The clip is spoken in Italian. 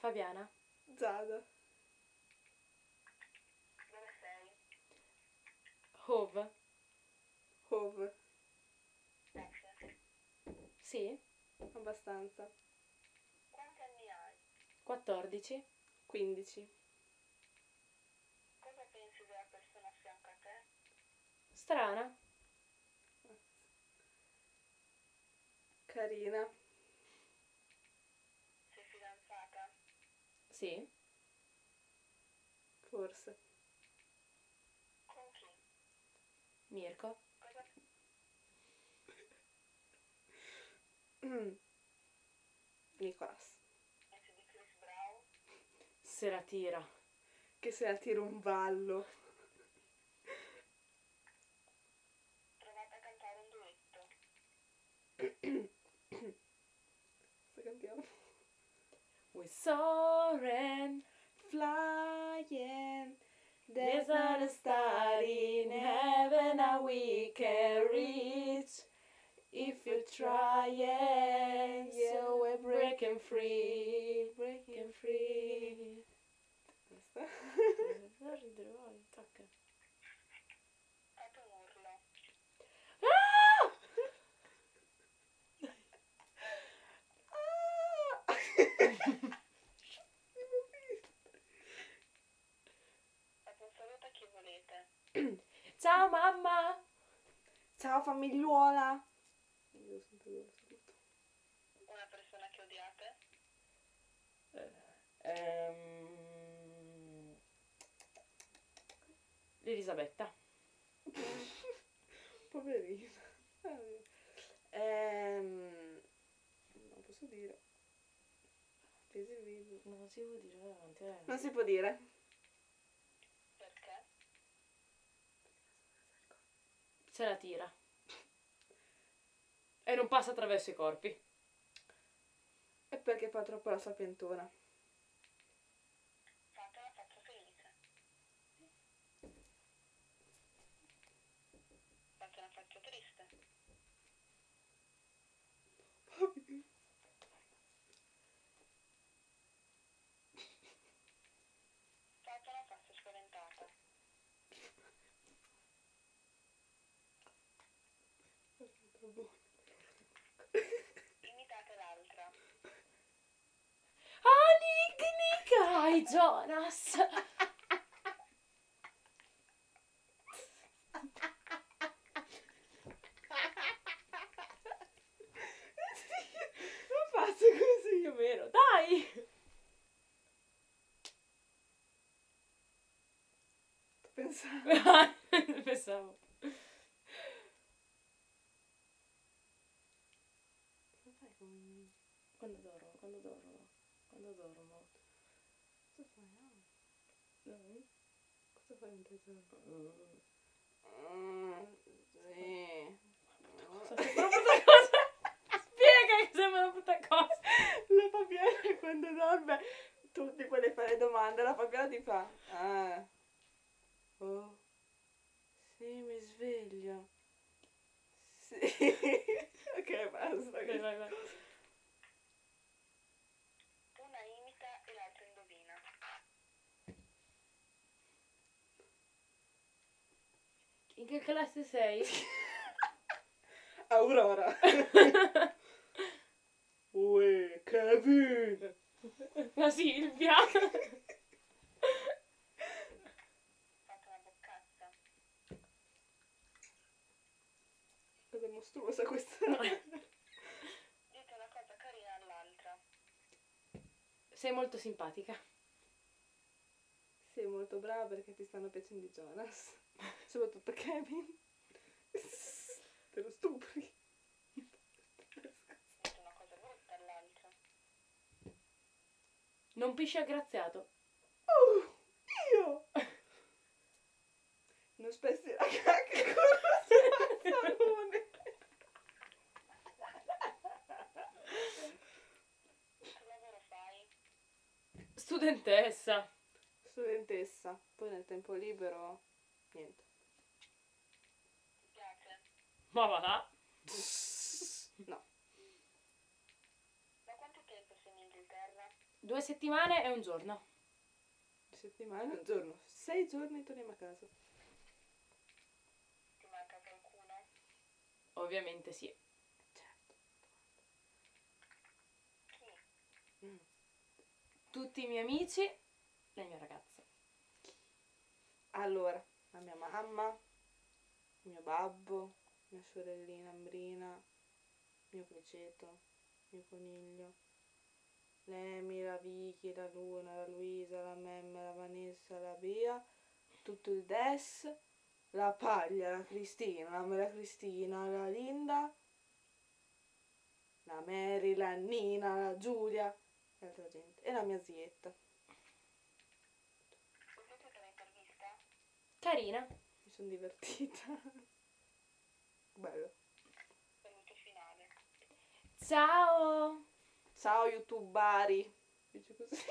Fabiana. Giada. Dove sei? Hove. Hove. Texas. Sì. Abbastanza. Quanti anni hai? 14. 15. Cosa pensi della persona a fianco a te? Strana. Carina. Sei fidanzata? Sì. Forse. Con chi? Mirko. Cosa Nicolas. pensi di Chris Brown? Se la tira. Che se la tira un ballo. Provate a cantare un duetto. Se cantiamo. We soaring. Flying. There's not a star in heaven that we can reach. If you try it, so we're breaking free. Breaking free. Basta. Non ridere, vai, tocca. Fate un urlo. Ah! Fate un saluto a chi volete. Ciao mamma! Ciao famigliuola. Io sento il saluto. Una persona che odiate? Elisabetta. Poverina. Non posso dire. Tesi il video. Non si può dire davanti a lei. Non si può dire. Perché? Se la tira. E non passa attraverso i corpi. È perché fa troppo la sapientona. Fate una faccia felice. Fate una faccia triste. Fate una faccia spaventata. Imitate l'altra. Ah, Nick, hai Jonas! Non faccio così. Più o meno, dai! Pensavo. Pensavo. Cosa fai con... Quando dormo. Cosa fai? Ah, Dai. cosa fai mentre dormi? Sì. Cosa sembra una brutta cosa? Spiega che sembra una brutta cosa. La Fabiana quando dorme tu ti puoi fare domande, la Fabiana ti fa oh sì mi sveglio sì. Ok, basta. Vai, vai, vai. Una imita e l'altra indovina. In che classe sei? Aurora. Uè, Kevin. La Silvia. Fate una boccazza. Cosa mostruosa questa. Dite una cosa carina all'altra. Sei molto simpatica. Sei molto brava perché ti stanno piacendo i Jonas. Soprattutto Kevin. Te lo stupri. Dite una cosa brutta all'altra. Non pisci aggraziato. Io! Non spezzi la cacca con il salone. Che lavoro fai? Studentessa. Studentessa. Poi nel tempo libero, niente. Ti piace? Ma va là. No. Da quanto tempo sei in Inghilterra? 2 settimane e un giorno. Settimana, un giorno. 6 giorni torniamo a casa. Ti manca qualcuno? Ovviamente sì. Certo. Chi? Mm. Tutti i miei amici, le mie ragazze. Allora, la mia mamma, mio babbo, mia sorellina Ambrina, mio criceto, mio coniglio, l'Emi, la Vicky, la Luna, la Luisa, la Memme, la Vanessa, la Bea, tutto il Des, la Paglia, la Cristina, la Maria Cristina, la Linda, la Mary, la Nina, la Giulia e altra gente. E la mia zietta. Sei piaciuta l'intervista? Carina. Mi sono divertita. Bello. Saluto finale. Ciao! Ciao youtubari. Dice così.